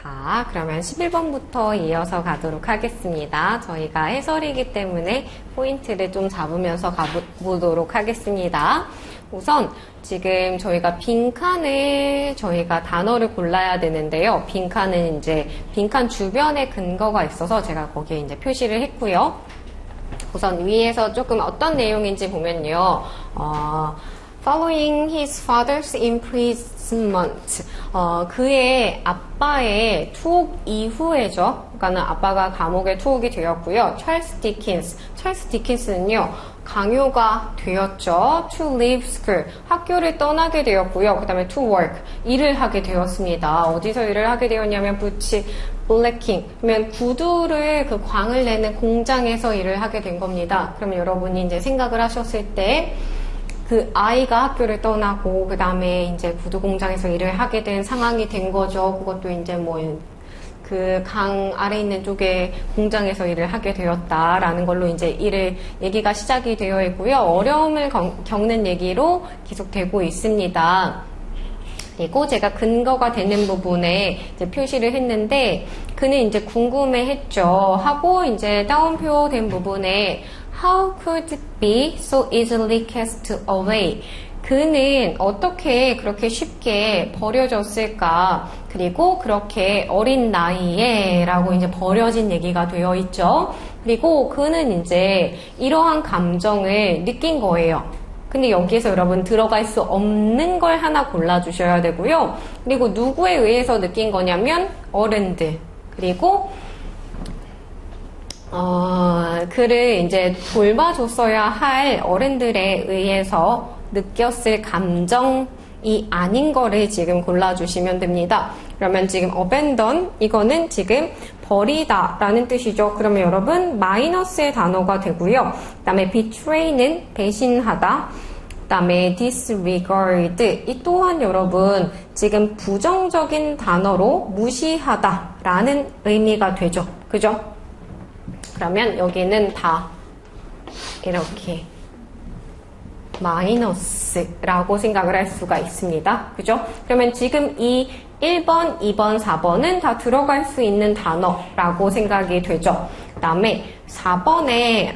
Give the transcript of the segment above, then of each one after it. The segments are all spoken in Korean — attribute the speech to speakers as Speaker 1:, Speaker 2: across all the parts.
Speaker 1: 자, 그러면 11번부터 이어서 가도록 하겠습니다. 저희가 해설이기 때문에 포인트를 좀 잡으면서 가보도록 하겠습니다. 우선 지금 저희가 빈칸을 저희가 단어를 골라야 되는데요. 빈칸은 이제 빈칸 주변에 근거가 있어서 제가 거기에 이제 표시를 했고요. 우선 위에서 조금 어떤 내용인지 보면요. Following his father's imprisonment. 그의 아빠의 투옥 이후에죠. 그러니까는 아빠가 감옥에 투옥이 되었고요. 찰스 디킨스는요. 강요가 되었죠. To leave school. 학교를 떠나게 되었고요. 그 다음에 to work. 일을 하게 되었습니다. 어디서 일을 하게 되었냐면 부치 블랙킹. 그러면 구두를 그 광을 내는 공장에서 일을 하게 된 겁니다. 그러면 여러분이 이제 생각을 하셨을 때 그 아이가 학교를 떠나고 그 다음에 이제 구두 공장에서 일을 하게 된 상황이 된 거죠. 그것도 이제 뭐 그 강 아래 있는 쪽에 공장에서 일을 하게 되었다라는 걸로 이제 얘기가 시작이 되어 있고요. 어려움을 겪는 얘기로 계속되고 있습니다. 그리고 제가 근거가 되는 부분에 이제 표시를 했는데 그는 이제 궁금해했죠. 하고 이제 따옴표 된 부분에 How could it be so easily cast away? 그는 어떻게 그렇게 쉽게 버려졌을까? 그리고 그렇게 어린 나이에 라고 이제 버려진 얘기가 되어 있죠. 그리고 그는 이제 이러한 감정을 느낀 거예요. 근데 여기에서 여러분 들어갈 수 없는 걸 하나 골라주셔야 되고요. 그리고 누구에 의해서 느낀 거냐면 어른들. 그리고 그를 이제 돌봐줬어야 할 어른들에 의해서 느꼈을 감정이 아닌 거를 지금 골라주시면 됩니다. 그러면 지금 abandon, 이거는 지금 버리다 라는 뜻이죠. 그러면 여러분 마이너스의 단어가 되고요. 그 다음에 betray는 배신하다. 그 다음에 disregard, 이 또한 여러분 지금 부정적인 단어로 무시하다 라는 의미가 되죠. 그죠? 그러면 여기는 다 이렇게 마이너스라고 생각을 할 수가 있습니다. 그죠? 그러면 지금 이 1번, 2번, 4번은 다 들어갈 수 있는 단어라고 생각이 되죠. 그 다음에 4번에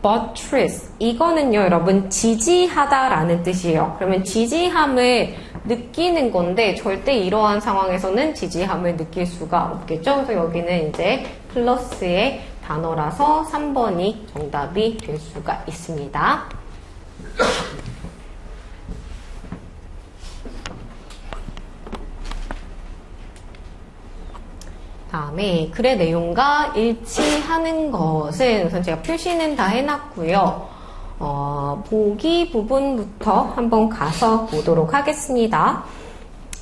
Speaker 1: buttress, 이거는요 여러분 지지하다라는 뜻이에요. 그러면 지지함을 느끼는 건데 절대 이러한 상황에서는 지지함을 느낄 수가 없겠죠. 그래서 여기는 이제 플러스의 단어라서 3번이 정답이 될 수가 있습니다. 다음에 글의 내용과 일치하는 것은 우선 제가 표시는 다 해놨고요. 보기 부분부터 한번 가서 보도록 하겠습니다.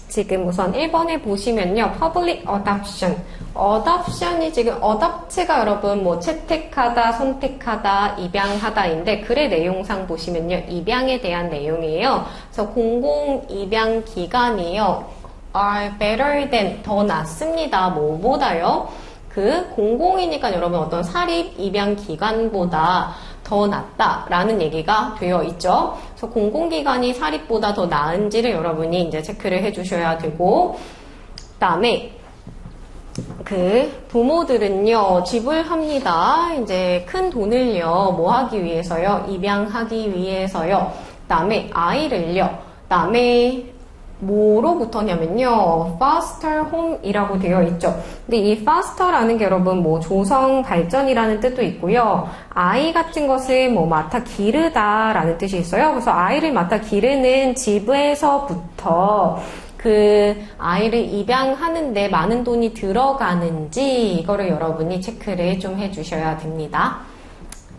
Speaker 1: 지금 우선 1번에 보시면요. Public Adoption. Adoption이 지금 adopt가 여러분 뭐 채택하다, 선택하다, 입양하다인데 글의 내용상 보시면요. 입양에 대한 내용이에요. 그래서 공공 입양 기관이요. are better than, 더 낫습니다. 뭐보다요? 그 공공이니까 여러분 어떤 사립 입양 기관보다 더 낫다라는 얘기가 되어 있죠. 그래서 공공기관이 사립보다 더 나은지를 여러분이 이제 체크를 해주셔야 되고, 그다음에 그 부모들은요 지불합니다. 이제 큰 돈을요 뭐 하기 위해서요? 입양하기 위해서요. 그다음에 아이를요. 그다음에 뭐로부터냐면요. foster home이라고 되어 있죠. 근데 이 foster라는 게 여러분 뭐 조성 발전이라는 뜻도 있고요. 아이 같은 것을 뭐 맡아 기르다라는 뜻이 있어요. 그래서 아이를 맡아 기르는 집에서부터 그 아이를 입양하는데 많은 돈이 들어가는지 이거를 여러분이 체크를 좀 해주셔야 됩니다.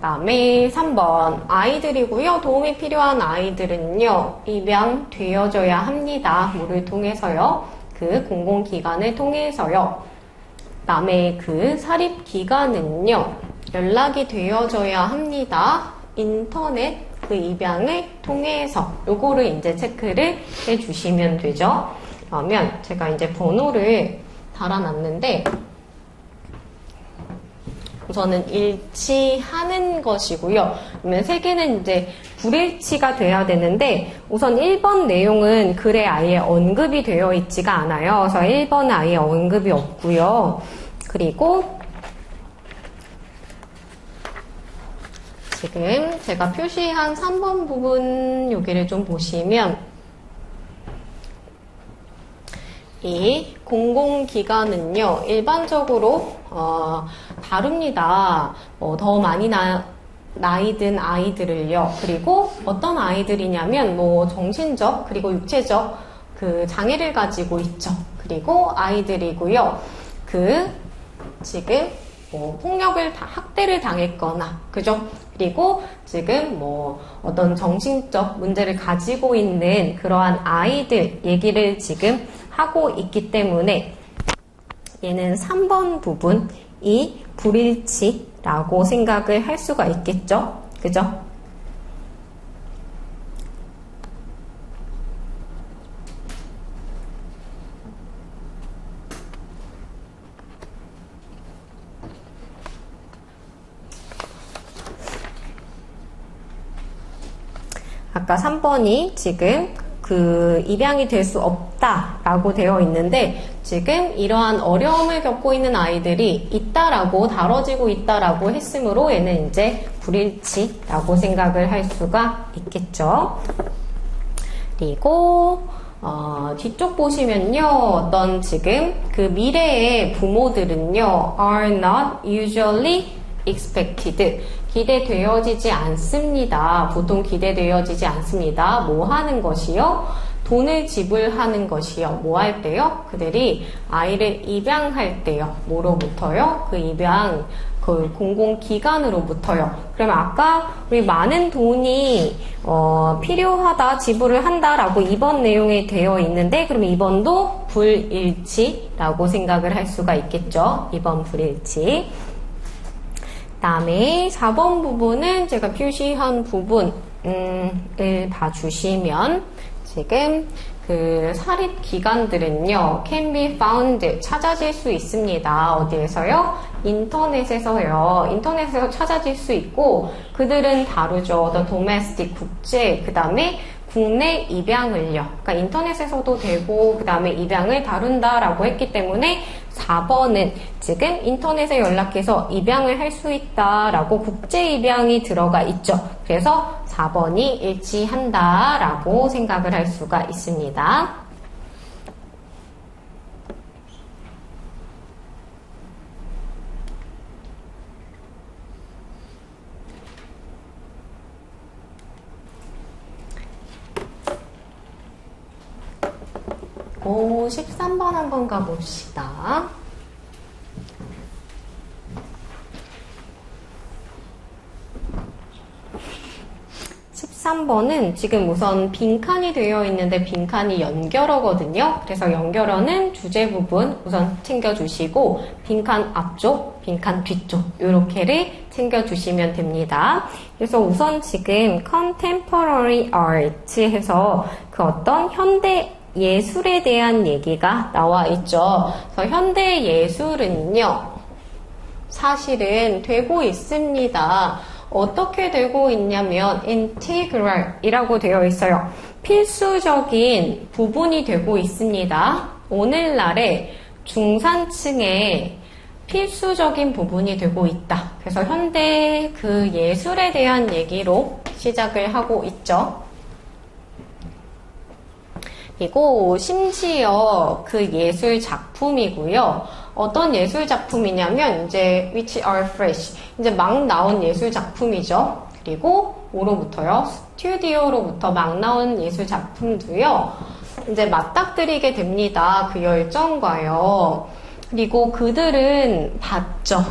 Speaker 1: 다음에 3번 아이들이고요. 도움이 필요한 아이들은요. 입양되어져야 합니다. 뭐를 통해서요? 그 공공기관을 통해서요. 다음에 그 사립기관은요. 연락이 되어져야 합니다. 인터넷 그 입양을 통해서 요거를 이제 체크를 해주시면 되죠. 그러면 제가 이제 번호를 달아놨는데 우선은 일치하는 것이고요. 그러면 세 개는 이제 불일치가 돼야 되는데 우선 1번 내용은 글에 아예 언급이 되어 있지가 않아요. 그래서 1번은 아예 언급이 없고요. 그리고 지금 제가 표시한 3번 부분 여기를 좀 보시면 이 공공기관은요 일반적으로 다룹니다. 더 많이 나이 든 아이들을요. 그리고 어떤 아이들이냐면 정신적 그리고 육체적 그 장애를 가지고 있죠. 그리고 아이들이고요. 지금 폭력을 학대를 당했거나 그죠? 그리고 지금 어떤 정신적 문제를 가지고 있는 그러한 아이들 얘기를 지금 하고 있기 때문에 얘는 3번 부분이 불일치라고 생각을 할 수가 있겠죠? 그죠? 아까 3번이 지금 입양이 될 수 없다라고 되어 있는데 지금 이러한 어려움을 겪고 있는 아이들이 있다라고 다뤄지고 있다라고 했으므로 얘는 이제 불일치라고 생각을 할 수가 있겠죠. 그리고 뒤쪽 보시면요. 어떤 지금 그 미래의 부모들은요. are not usually expected. 기대되어지지 않습니다. 보통 기대되어지지 않습니다. 뭐 하는 것이요? 돈을 지불하는 것이요. 뭐 할 때요? 그들이 아이를 입양할 때요. 뭐로부터요? 그 입양, 그 공공기관으로부터요. 그러면 아까 우리 많은 돈이 필요하다, 지불을 한다라고 2번 내용에 되어 있는데 그러면 2번도 불일치라고 생각을 할 수가 있겠죠. 2번 불일치. 다음에 4번 부분은 제가 표시한 부분을 봐주시면 지금 그 사립기관들은요 can be found 찾아질 수 있습니다. 어디에서요? 인터넷에서요. 인터넷에서 찾아질 수 있고 그들은 다루죠. The domestic 국제 그 다음에 국내 입양을요. 그러니까 인터넷에서도 되고 그 다음에 입양을 다룬다라고 했기 때문에 4번은 지금 인터넷에 연락해서 입양을 할 수 있다라고 국제 입양이 들어가 있죠. 그래서 4번이 일치한다라고 생각을 할 수가 있습니다. 오, 13번 한번 가봅시다. 13번은 지금 우선 빈칸이 되어 있는데 빈칸이 연결어거든요. 그래서 연결어는 주제 부분 우선 챙겨주시고 빈칸 앞쪽, 빈칸 뒤쪽 이렇게를 챙겨주시면 됩니다. 그래서 우선 지금 contemporary art 해서 그 어떤 현대 예술에 대한 얘기가 나와 있죠. 그래서 현대 예술은요, 사실은 되고 있습니다. 어떻게 되고 있냐면 integral이라고 되어 있어요. 필수적인 부분이 되고 있습니다. 오늘날의 중산층의 필수적인 부분이 되고 있다. 그래서 현대 그 예술에 대한 얘기로 시작을 하고 있죠. 그리고 심지어 그 예술 작품이고요. 어떤 예술 작품이냐면 이제 which are fresh 이제 막 나온 예술 작품이죠. 그리고 뭐로부터요? 스튜디오로부터 막 나온 예술 작품도요. 이제 맞닥뜨리게 됩니다. 그 열정과요. 그리고 그들은 받죠.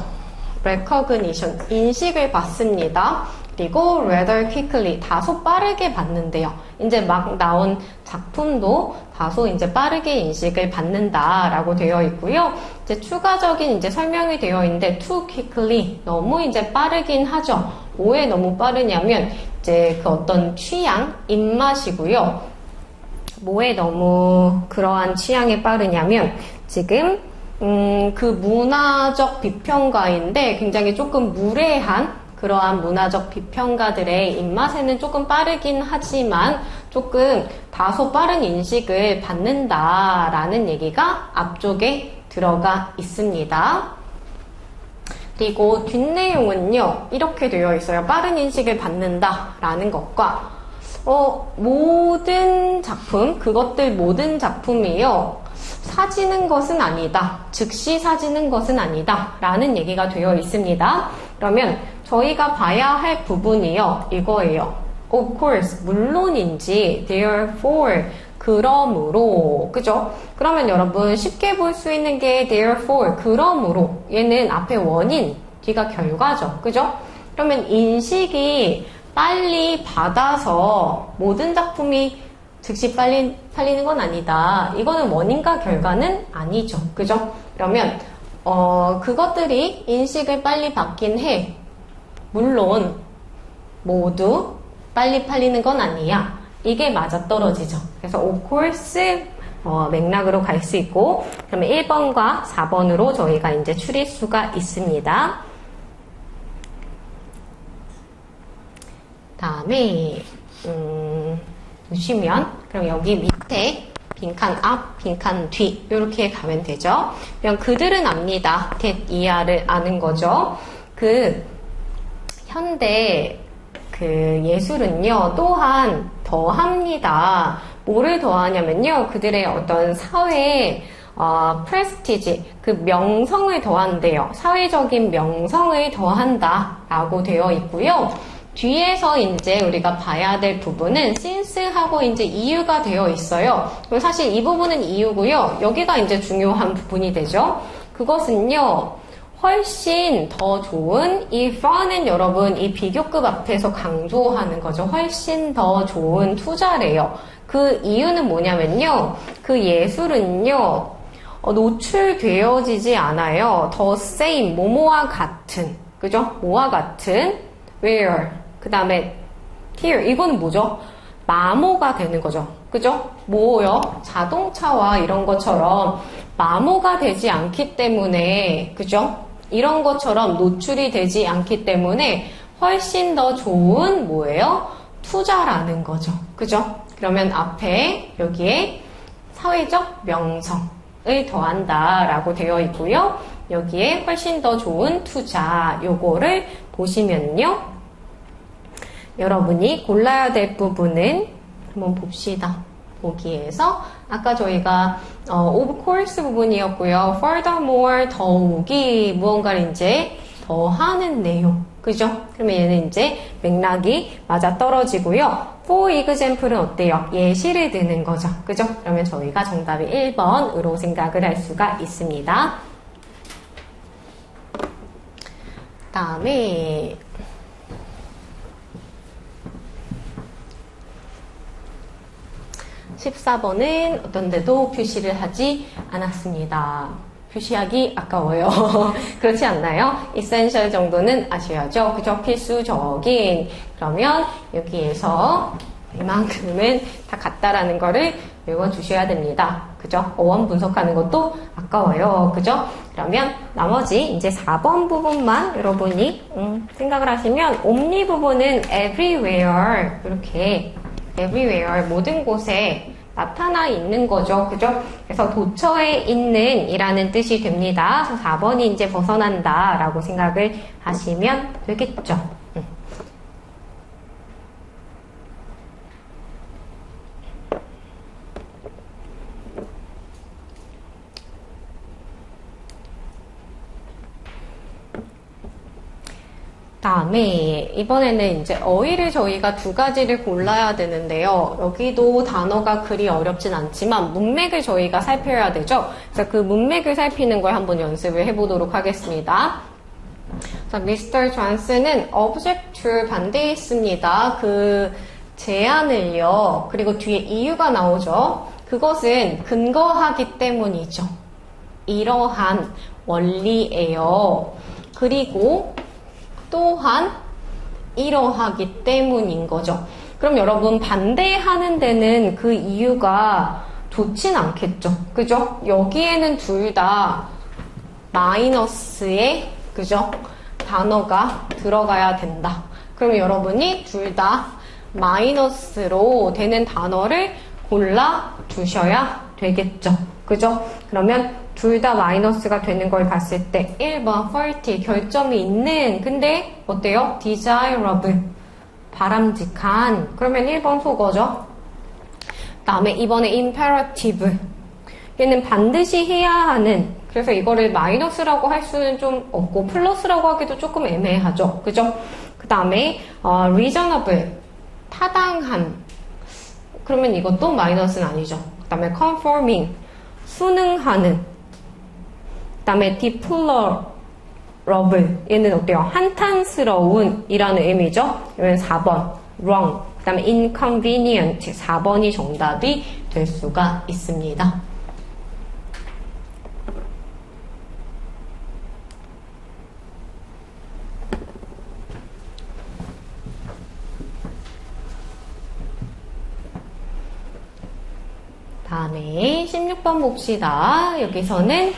Speaker 1: recognition 인식을 받습니다. 그리고 rather quickly 다소 빠르게 받는데요. 이제 막 나온 작품도 다소 이제 빠르게 인식을 받는다라고 되어 있고요. 이제 추가적인 이제 설명이 되어 있는데 too quickly 너무 이제 빠르긴 하죠. 뭐에 너무 빠르냐면 이제 그 어떤 취향, 입맛이고요. 뭐에 너무 그러한 취향에 빠르냐면 지금 그 문화적 비평가인데 굉장히 조금 무례한 그러한 문화적 비평가들의 입맛에는 조금 빠르긴 하지만 조금 다소 빠른 인식을 받는다라는 얘기가 앞쪽에 들어가 있습니다. 그리고 뒷내용은요, 이렇게 되어 있어요. 빠른 인식을 받는다라는 것과 모든 작품, 그것들 모든 작품이요, 사지는 것은 아니다. 즉시 사지는 것은 아니다. 라는 얘기가 되어 있습니다. 그러면 저희가 봐야 할 부분이요, 이거예요. Of course, 물론인지, therefore, 그러므로, 그죠? 그러면 여러분 쉽게 볼 수 있는 게 therefore, 그러므로. 얘는 앞에 원인, 뒤가 결과죠. 그죠? 그러면 인식이 빨리 받아서 모든 작품이 즉시 팔리는 건 아니다. 이거는 원인과 결과는 아니죠. 그죠? 그러면 그것들이 인식을 빨리 받긴 해. 물론 모두 빨리 팔리는 건 아니야. 이게 맞아떨어지죠. 그래서 of course 맥락으로 갈 수 있고, 그러면 1번과 4번으로 저희가 이제 추릴 수가 있습니다. 다음에 보시면 그럼 여기 밑에 빈칸 앞, 빈칸 뒤 이렇게 가면 되죠. 그럼 그들은 압니다. that 이하를 아는 거죠. 그 현대 그 예술은요 또한 더합니다. 뭐를 더하냐면요, 그들의 어떤 사회 프레스티지, 그 명성을 더한대요. 사회적인 명성을 더한다라고 되어 있고요. 뒤에서 이제 우리가 봐야 될 부분은 since하고 이제 이유가 되어 있어요. 사실 이 부분은 이유고요. 여기가 이제 중요한 부분이 되죠. 그것은요, 훨씬 더 좋은, 이 fun은 여러분 이 비교급 앞에서 강조하는 거죠. 훨씬 더 좋은 투자래요. 그 이유는 뭐냐면요, 그 예술은요, 노출되어지지 않아요. the same, 뭐뭐와 같은, 그죠? 뭐와 같은, where, 그 다음에 here, 이거는 뭐죠? 마모가 되는 거죠. 그죠? 뭐요? 자동차와 이런 것처럼 마모가 되지 않기 때문에, 그죠? 이런 것처럼 노출이 되지 않기 때문에 훨씬 더 좋은 뭐예요? 투자라는 거죠. 그죠? 그러면 앞에 여기에 사회적 명성을 더한다 라고 되어 있고요. 여기에 훨씬 더 좋은 투자, 요거를 보시면요, 여러분이 골라야 될 부분은 한번 봅시다. 보기에서 아까 저희가 of course 부분이었고요. furthermore, 더욱이 무언가를 이제 더하는 내용, 그죠? 그러면 얘는 이제 맥락이 맞아떨어지고요. for example은 어때요? 예시를 드는 거죠. 그죠? 그러면 저희가 정답이 1번으로 생각을 할 수가 있습니다. 다음에 14번은 어떤 데도 표시를 하지 않았습니다. 표시하기 아까워요. 그렇지 않나요? essential 정도는 아셔야죠. 그죠? 필수적인. 그러면 여기에서 이만큼은 다 같다라는 거를 외워주셔야 됩니다. 그죠? 어원 분석하는 것도 아까워요. 그죠? 그러면 나머지 이제 4번 부분만 여러분이 생각을 하시면 only 부분은 everywhere, 이렇게 everywhere, 모든 곳에 나타나 있는 거죠. 그죠? 그래서 도처에 있는 이라는 뜻이 됩니다. 그래서 4번이 이제 벗어난다 라고 생각을 하시면 되겠죠. 다음에 이번에는 이제 어휘를 저희가 두 가지를 골라야 되는데요. 여기도 단어가 그리 어렵진 않지만 문맥을 저희가 살펴야 되죠. 그래서 그 문맥을 살피는 걸 한번 연습을 해보도록 하겠습니다. 자, Mr. 존슨은 object to 반대했습니다. 그 제안을요. 그리고 뒤에 이유가 나오죠. 그것은 근거하기 때문이죠. 이러한 원리예요. 그리고 또한 이러하기 때문인 거죠. 그럼 여러분 반대하는 데는 그 이유가 좋진 않겠죠. 그죠? 여기에는 둘 다 마이너스의 그죠? 단어가 들어가야 된다. 그러면 여러분이 둘 다 마이너스로 되는 단어를 골라 두셔야 되겠죠. 그죠? 그러면 둘 다 마이너스가 되는 걸 봤을 때 1번 30 결점이 있는 근데 어때요? desirable 바람직한 그러면 1번 속어죠. 다음에 이번에 imperative 얘는 반드시 해야 하는 그래서 이거를 마이너스라고 할 수는 좀 없고 플러스라고 하기도 조금 애매하죠. 그죠? 그 다음에 reasonable 타당한 그러면 이것도 마이너스는 아니죠. 그 다음에 conforming 순응하는 그 다음에 deplorable 얘는 어때요? 한탄스러운 이라는 의미죠. 그러면 4번 wrong 그 다음에 inconvenient 4번이 정답이 될 수가 있습니다. 다음에 16번 봅시다. 여기서는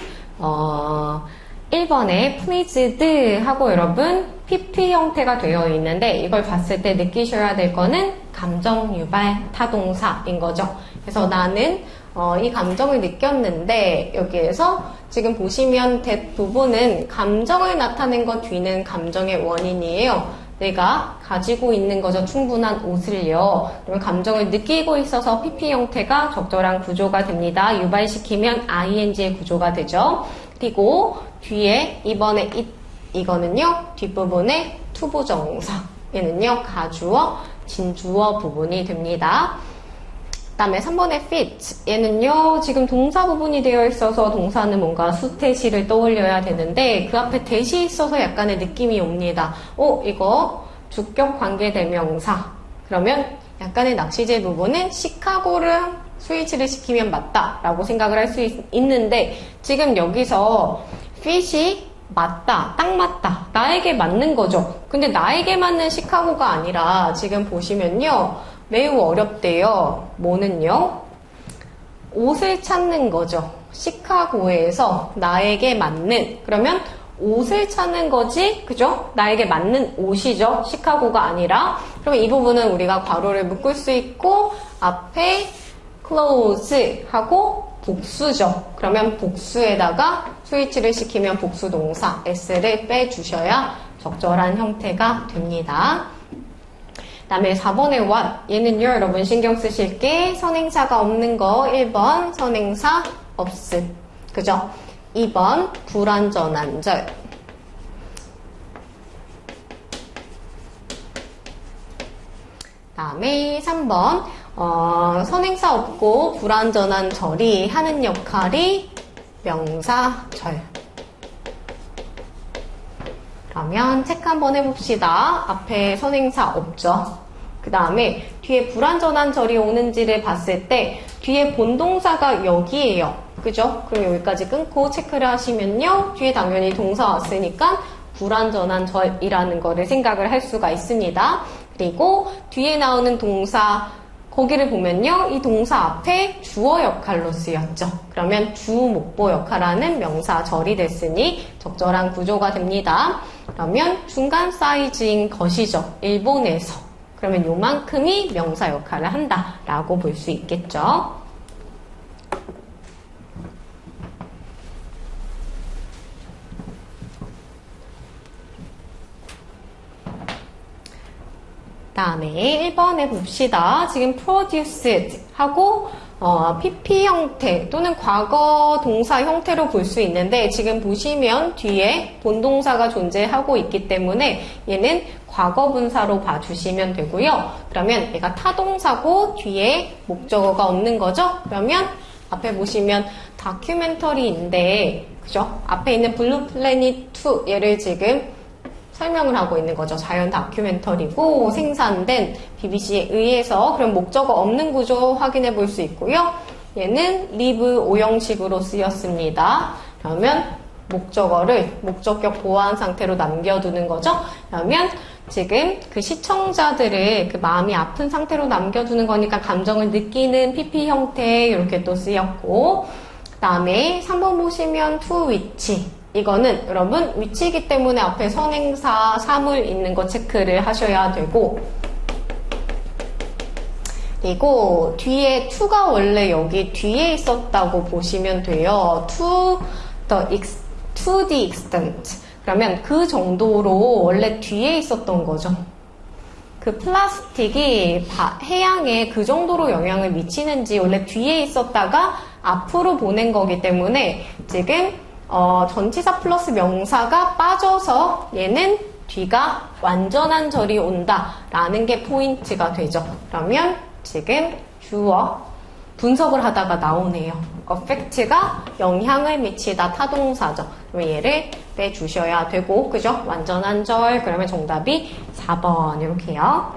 Speaker 1: 1번에 pleased 하고 여러분 PP 형태가 되어 있는데 이걸 봤을 때 느끼셔야 될 거는 감정 유발 타동사인 거죠. 그래서 나는 이 감정을 느꼈는데 여기에서 지금 보시면 대부분은 감정을 나타낸 것 뒤는 감정의 원인이에요. 내가 가지고 있는 거죠. 충분한 옷을요. 그러면 감정을 느끼고 있어서 PP 형태가 적절한 구조가 됩니다. 유발시키면 ING의 구조가 되죠. 그리고 뒤에 이번에 이거는요. 뒷부분에 투부정사 얘는요. 가주어, 진주어 부분이 됩니다. 그 다음에 3번의 fit 얘는요. 지금 동사 부분이 되어 있어서 동사는 뭔가 수태시를 떠올려야 되는데 그 앞에 대시 있어서 약간의 느낌이 옵니다. 이거 주격 관계대명사 그러면 약간의 낚시제 부분은 시카고를 스위치를 시키면 맞다 라고 생각을 할 수 있는데 지금 여기서 fit이 맞다, 딱 맞다, 나에게 맞는 거죠. 근데 나에게 맞는 시카고가 아니라 지금 보시면요 매우 어렵대요. 뭐는요? 옷을 찾는 거죠. 시카고에서 나에게 맞는 그러면 옷을 찾는 거지 그죠? 나에게 맞는 옷이죠. 시카고가 아니라 그러면 이 부분은 우리가 괄호를 묶을 수 있고 앞에 close 하고 복수죠. 그러면 복수에다가 스위치를 시키면 복수 동사 s를 빼주셔야 적절한 형태가 됩니다. 그 다음에 4번의 what 얘는요 여러분 신경 쓰실 게 선행사가 없는 거 1번 선행사 없음 그죠? 2번 불완전한 절 그 다음에 3번 선행사 없고 불완전한 절이 하는 역할이 명사절 그러면 체크 한번 해봅시다. 앞에 선행사 없죠? 그 다음에 뒤에 불완전한 절이 오는지를 봤을 때 뒤에 본동사가 여기에요. 그죠? 그럼 여기까지 끊고 체크를 하시면요. 뒤에 당연히 동사 왔으니까 불완전한 절이라는 거를 생각을 할 수가 있습니다. 그리고 뒤에 나오는 동사 거기를 보면요. 이 동사 앞에 주어 역할로 쓰였죠. 그러면 주 목보 역할하는 명사 절이 됐으니 적절한 구조가 됩니다. 그러면 중간 사이즈인 것이죠. 일본에서. 그러면 요만큼이 명사 역할을 한다라고 볼 수 있겠죠. 다음에 1번에 봅시다. 지금 produced 하고 PP 형태 또는 과거 동사 형태로 볼 수 있는데 지금 보시면 뒤에 본동사가 존재하고 있기 때문에 얘는 과거 분사로 봐주시면 되고요. 그러면 얘가 타동사고 뒤에 목적어가 없는 거죠? 그러면 앞에 보시면 다큐멘터리인데 그죠? 앞에 있는 블루 플래닛 2 얘를 지금 설명을 하고 있는 거죠. 자연 다큐멘터리고 생산된 BBC에 의해서 그럼 목적어 없는 구조 확인해 볼 수 있고요. 얘는 live 오형식으로 쓰였습니다. 그러면 목적어를 목적격 보완 상태로 남겨두는 거죠. 그러면 지금 그 시청자들을 그 마음이 아픈 상태로 남겨두는 거니까 감정을 느끼는 PP 형태 이렇게 또 쓰였고 그 다음에 3번 보시면 to which 이거는 여러분 위치이기 때문에 앞에 선행사, 사물 있는 거 체크를 하셔야 되고, 그리고 뒤에 to가 원래 여기 뒤에 있었다고 보시면 돼요. to the extent. 그러면 그 정도로 원래 뒤에 있었던 거죠. 그 플라스틱이 해양에 그 정도로 영향을 미치는지 원래 뒤에 있었다가 앞으로 보낸 거기 때문에 지금 전치사 플러스 명사가 빠져서 얘는 뒤가 완전한 절이 온다라는 게 포인트가 되죠. 그러면 지금 주어 분석을 하다가 나오네요. affect가 영향을 미치다 타동사죠. 그럼 얘를 빼주셔야 되고, 그죠? 완전한 절, 그러면 정답이 4번 이렇게요.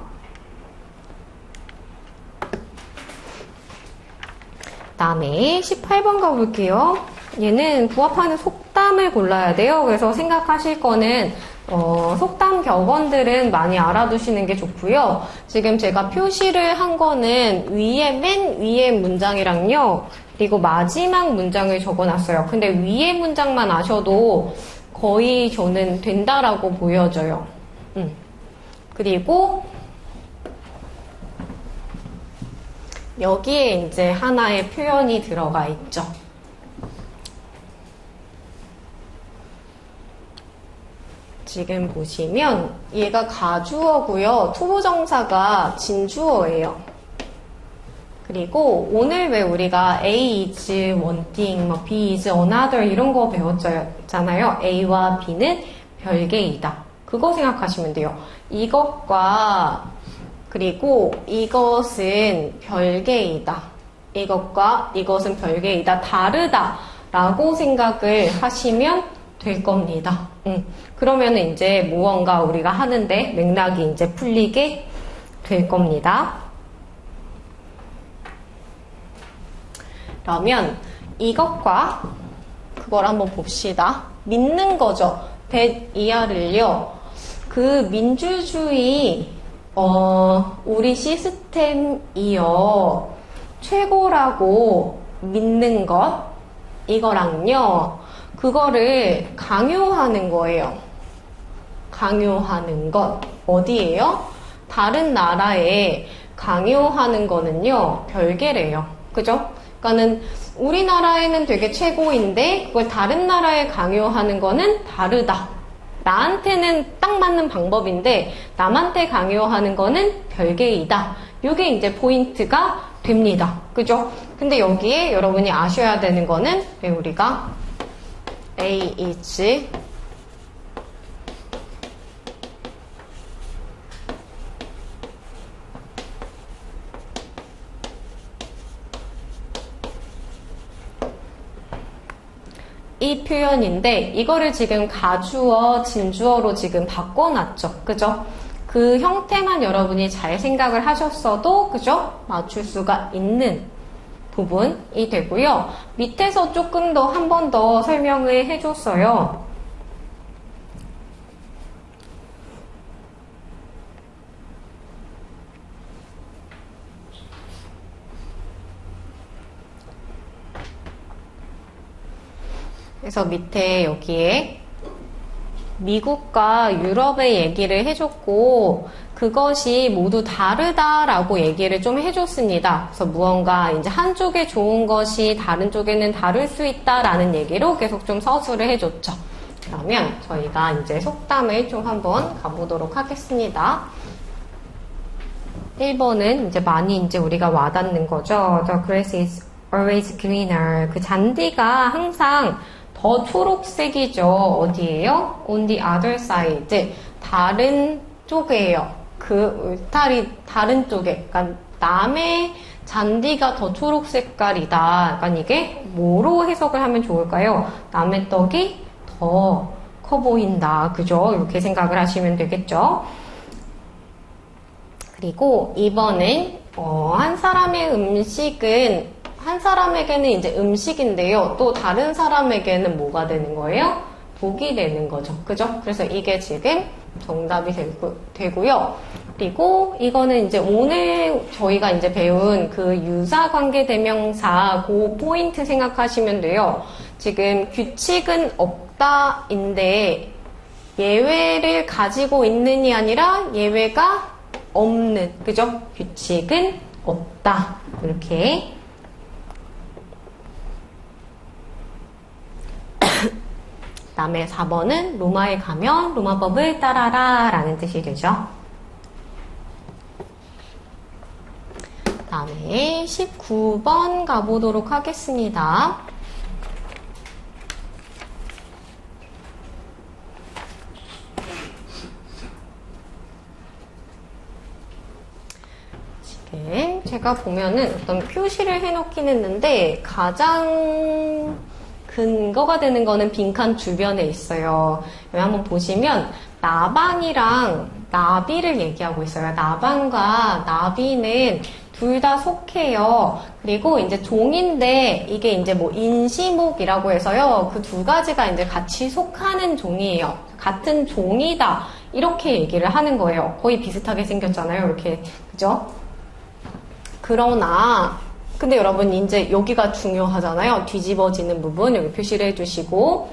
Speaker 1: 다음에 18번 가볼게요. 얘는 부합하는 속담을 골라야 돼요. 그래서 생각하실 거는 속담 격언들은 많이 알아두시는 게 좋고요. 지금 제가 표시를 한 거는 맨 위에 문장이랑요. 그리고 마지막 문장을 적어놨어요. 근데 위에 문장만 아셔도 거의 저는 된다라고 보여져요. 그리고 여기에 이제 하나의 표현이 들어가 있죠. 지금 보시면 얘가 가주어고요. 투부정사가 진주어예요. 그리고 오늘 왜 우리가 A is one thing, B is another 이런 거 배웠잖아요. A와 B는 별개이다. 그거 생각하시면 돼요. 이것과 그리고 이것은 별개이다. 이것과 이것은 별개이다. 다르다. 라고 생각을 하시면 될 겁니다. 그러면은 이제 무언가 우리가 하는데 맥락이 이제 풀리게 될 겁니다. 그러면 이것과 그걸 한번 봅시다. 믿는 거죠. that-ER을요. 그 민주주의 우리 시스템이요. 최고라고 믿는 것 이거랑요. 그거를 강요하는 거예요. 강요하는 것 어디예요? 다른 나라에 강요하는 거는요. 별개래요. 그죠? 그러니까는 우리나라에는 되게 최고인데 그걸 다른 나라에 강요하는 거는 다르다. 나한테는 딱 맞는 방법인데 남한테 강요하는 거는 별개이다. 이게 이제 포인트가 됩니다. 그죠? 근데 여기에 여러분이 아셔야 되는 거는 왜 우리가 A is 이 표현인데 이거를 지금 가주어, 진주어로 지금 바꿔놨죠. 그죠? 그 형태만 여러분이 잘 생각을 하셨어도 그죠? 맞출 수가 있는 부분이 되고요. 밑에서 조금 더 한 번 더 설명을 해줬어요. 그래서 밑에 여기에 미국과 유럽의 얘기를 해줬고 그것이 모두 다르다라고 얘기를 좀 해줬습니다. 그래서 무언가 이제 한쪽에 좋은 것이 다른 쪽에는 다를 수 있다라는 얘기로 계속 좀 서술을 해줬죠. 그러면 저희가 이제 속담을 좀 한번 가보도록 하겠습니다. 1번은 이제 많이 이제 우리가 와닿는 거죠. The grass is always greener. 그 잔디가 항상 더 초록색이죠. 어디예요? On the other side. 다른 쪽이에요. 그 울타리 다른 쪽에. 그러니까 남의 잔디가 더 초록 색깔이다. 그러니까 이게 뭐로 해석을 하면 좋을까요? 남의 떡이 더 커 보인다. 그죠? 이렇게 생각을 하시면 되겠죠. 그리고 2번은 한 사람의 음식은 한 사람에게는 이제 음식인데요. 또 다른 사람에게는 뭐가 되는 거예요? 독이 되는 거죠. 그죠? 그래서 이게 지금 정답이 되고요. 그리고 이거는 이제 오늘 저희가 이제 배운 그 유사관계대명사 그 포인트 생각하시면 돼요. 지금 규칙은 없다인데 예외를 가지고 있는이 아니라 예외가 없는, 그죠? 규칙은 없다. 이렇게. 그 다음에 4번은 로마에 가면 로마법을 따라라 라는 뜻이 되죠. 그 다음에 19번 가보도록 하겠습니다. 지금 제가 보면은 어떤 표시를 해놓긴 했는데 가장 근거가 되는 거는 빈칸 주변에 있어요. 여기 한번 보시면 나방이랑 나비를 얘기하고 있어요. 나방과 나비는 둘 다 속해요. 그리고 이제 종인데 이게 이제 뭐 인시목이라고 해서요. 그 두 가지가 이제 같이 속하는 종이에요. 같은 종이다. 이렇게 얘기를 하는 거예요. 거의 비슷하게 생겼잖아요. 이렇게. 그죠? 그러나 근데 여러분 이제 여기가 중요하잖아요. 뒤집어지는 부분 여기 표시를 해주시고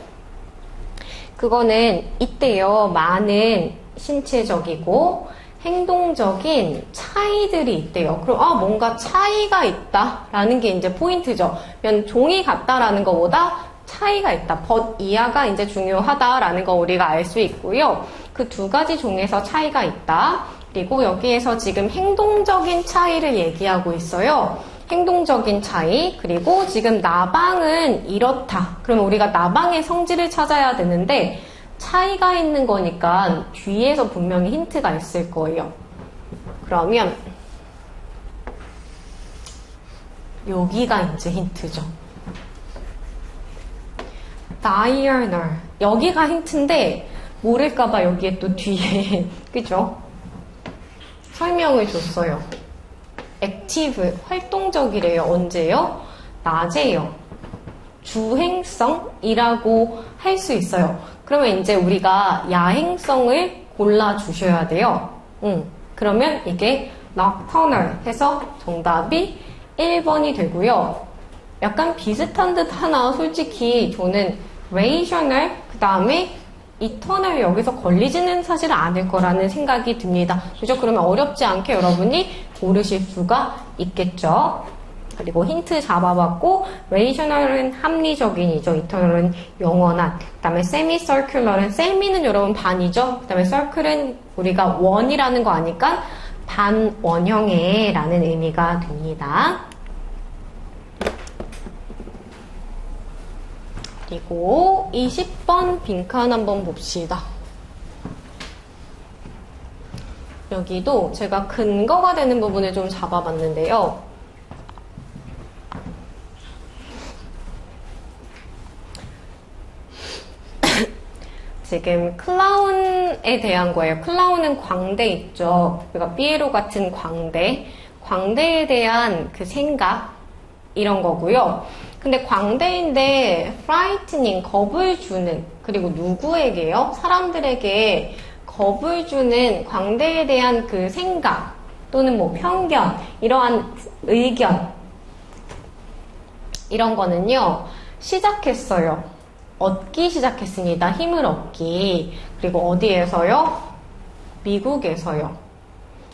Speaker 1: 그거는 이때요. 많은 신체적이고 행동적인 차이들이 있대요. 그럼 뭔가 차이가 있다라는 게 이제 포인트죠. 그러면 종이 같다라는 것보다 차이가 있다. but 이하가 이제 중요하다라는 거 우리가 알 수 있고요. 그 두 가지 종에서 차이가 있다. 그리고 여기에서 지금 행동적인 차이를 얘기하고 있어요. 행동적인 차이, 그리고 지금 나방은 이렇다. 그러면 우리가 나방의 성질을 찾아야 되는데 차이가 있는 거니까 뒤에서 분명히 힌트가 있을 거예요. 그러면 여기가 이제 힌트죠. diurnal. 여기가 힌트인데 모를까봐 여기에 또 뒤에 그죠? 설명을 줬어요. 액티브, 활동적이래요. 언제요? 낮에요. 주행성이라고 할 수 있어요. 그러면 이제 우리가 야행성을 골라주셔야 돼요. 그러면 이게 nocturnal 해서 정답이 1번이 되고요. 약간 비슷한 듯 하나 솔직히 저는 rational 그 다음에 eternal 여기서 걸리지는 사실 않을 거라는 생각이 듭니다. 그죠? 그러면 어렵지 않게 여러분이 고르실 수가 있겠죠. 그리고 힌트 잡아봤고 rational은 합리적인이죠. eternal은 영원한. 그 다음에 semicircular은 semi는 여러분 반이죠. 그 다음에 circle은 우리가 원이라는 거 아니까 반원형의 라는 의미가 됩니다. 그리고 20번 빈칸 한번 봅시다. 여기도 제가 근거가 되는 부분을 좀 잡아봤는데요. 지금 클라운에 대한 거예요. 클라운은 광대 있죠. 그러니까 피에로 같은 광대. 광대에 대한 그 생각 이런 거고요. 근데 광대인데 frightening, 겁을 주는, 그리고 누구에게요? 사람들에게 겁을 주는 광대에 대한 그 생각 또는 뭐 편견, 이러한 의견 이런 거는요. 시작했어요. 얻기 시작했습니다. 힘을 얻기. 그리고 어디에서요? 미국에서요.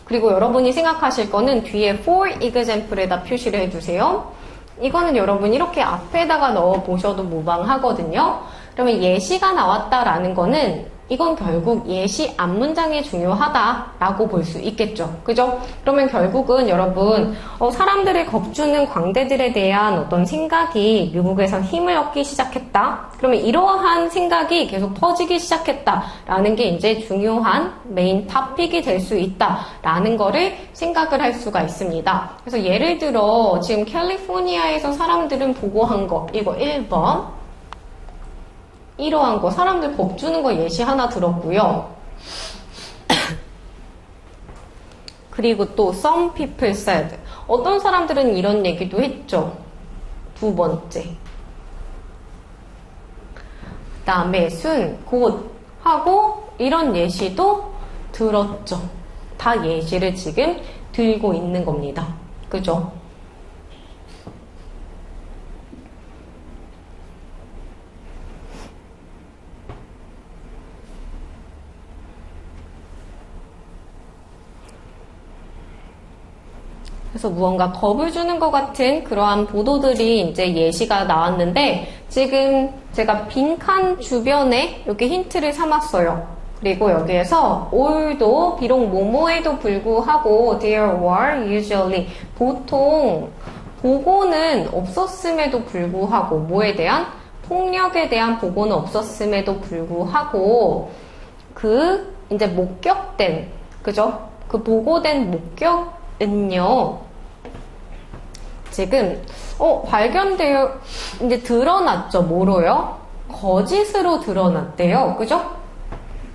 Speaker 1: 그리고 여러분이 생각하실 거는 뒤에 for example에다 표시를 해주세요. 이거는 여러분 이렇게 앞에다가 넣어 보셔도 무방하거든요. 그러면 예시가 나왔다라는 거는 이건 결국 예시 앞문장이 중요하다라고 볼 수 있겠죠. 그죠? 그러면 결국은 여러분 사람들을 겁주는 광대들에 대한 어떤 생각이 미국에서 힘을 얻기 시작했다. 그러면 이러한 생각이 계속 퍼지기 시작했다라는 게 이제 중요한 메인 토픽이 될 수 있다라는 거를 생각을 할 수가 있습니다. 그래서 예를 들어 지금 캘리포니아에서 사람들은 보고한 거 이거 1번 이러한 거 사람들 겁주는 거 예시 하나 들었고요. 그리고 또 some people said 어떤 사람들은 이런 얘기도 했죠. 두 번째. 그 다음에 soon 곧 하고 이런 예시도 들었죠. 다 예시를 지금 들고 있는 겁니다. 그죠? 그래서 무언가 겁을 주는 것 같은 그러한 보도들이 이제 예시가 나왔는데, 지금 제가 빈칸 주변에 이렇게 힌트를 삼았어요. 그리고 여기에서 all도 비록 뭐뭐에도 불구하고 there were usually 보통 보고는 없었음에도 불구하고 뭐에 대한 폭력에 대한 보고는 없었음에도 불구하고 그 이제 목격된 그죠? 그 보고된 목격은요. 지금 발견되어 이제 드러났죠. 뭐로요? 거짓으로 드러났대요. 그죠?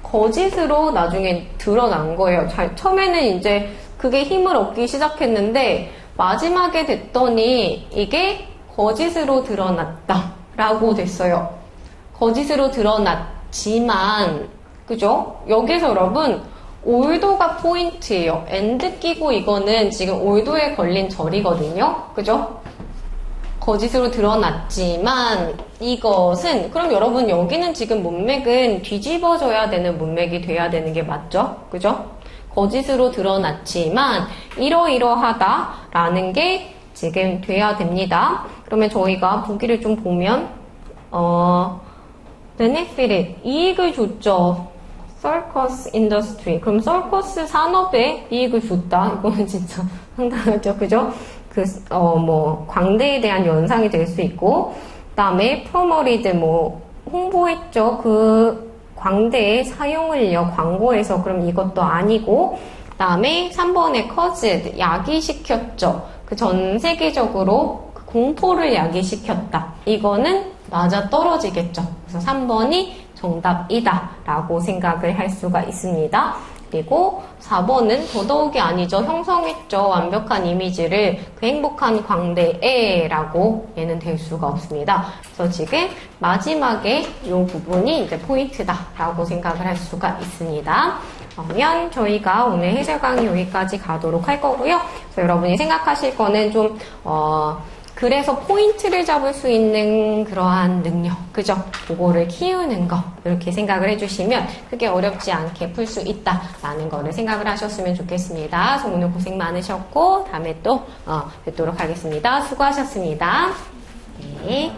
Speaker 1: 거짓으로 나중에 드러난 거예요. 처음에는 이제 그게 힘을 얻기 시작했는데 마지막에 됐더니 이게 거짓으로 드러났다라고 됐어요. 거짓으로 드러났지만 그죠? 여기서 여러분 올도가 포인트예요. and 끼고 이거는 지금 올도에 걸린 절이거든요. 그죠? 거짓으로 드러났지만 이것은 그럼 여러분 여기는 지금 문맥은 뒤집어져야 되는 문맥이 돼야 되는 게 맞죠? 그죠? 거짓으로 드러났지만 이러이러하다라는 게 지금 돼야 됩니다. 그러면 저희가 보기를 좀 보면 benefit 이익을 줬죠. 서커스 인더스트리. 그럼 서커스 산업에 이익을 줬다. 이거는 진짜 상당하죠. 그죠? 광대에 대한 연상이 될 수 있고, 그 다음에 프로모리드, 홍보했죠. 그 광대의 사용을요, 광고에서. 그럼 이것도 아니고, 그 다음에 3번에 커즈, 야기시켰죠. 그 전 세계적으로 그 공포를 야기시켰다. 이거는 맞아 떨어지겠죠. 그래서 3번이 정답이다 라고 생각을 할 수가 있습니다. 그리고 4번은 더더욱이 아니죠. 형성했죠. 완벽한 이미지를 그 행복한 광대에 라고 얘는 될 수가 없습니다. 그래서 지금 마지막에 이 부분이 이제 포인트다 라고 생각을 할 수가 있습니다. 그러면 저희가 오늘 해설 강의 여기까지 가도록 할 거고요. 그래서 여러분이 생각하실 거는 좀 그래서 포인트를 잡을 수 있는 그러한 능력, 그죠? 그거를 키우는 거 이렇게 생각을 해주시면 크게 어렵지 않게 풀 수 있다라는 거를 생각을 하셨으면 좋겠습니다. 그래서 오늘 고생 많으셨고 다음에 또 뵙도록 하겠습니다. 수고하셨습니다. 네.